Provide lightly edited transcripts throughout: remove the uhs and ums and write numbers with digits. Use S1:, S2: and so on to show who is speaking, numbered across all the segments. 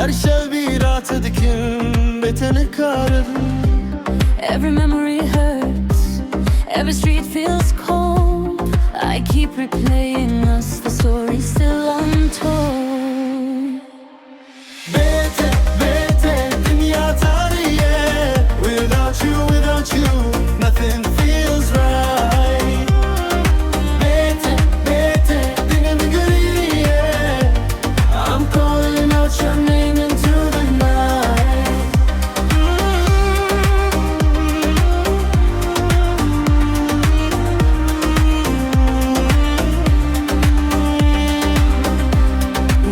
S1: Her şey bîra dikim bete nikarim.
S2: Every memory hurts, every street feels cold. I keep replaying us, the story's still untold.
S1: Bete bete dinya tarî. Without you, nothing feels right. Bete bete dinim girî. I'm calling out your name into the night.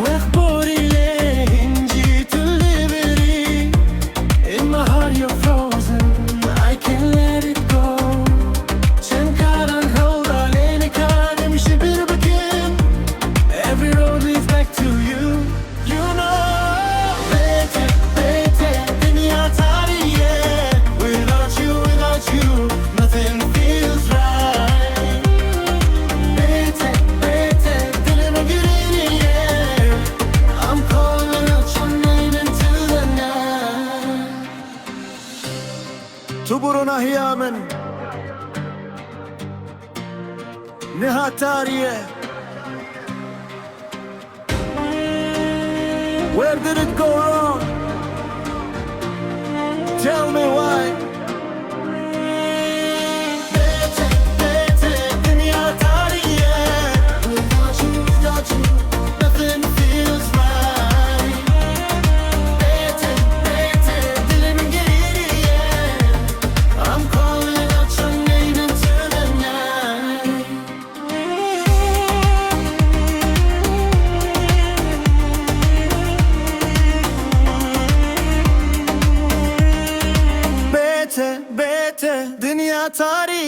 S1: Wext borî inci tülli. In my heart you're frozen, I can't let it go. Çend caran hewl, nikarim, jibîr bikim. Every road leads back to you, you know. Bete bete dinya tarî. Without you, nothing feels right. Bete bete dilim girî. I'm calling out your name into the night. تبرن أحياما نهاتارية. Where did it go wrong? Tell me why. Bete bete dinya tarî. Without you, nothing feels right. Bete bete dilim girî. I'm calling out your name into the night. Bete bete dinya tarî.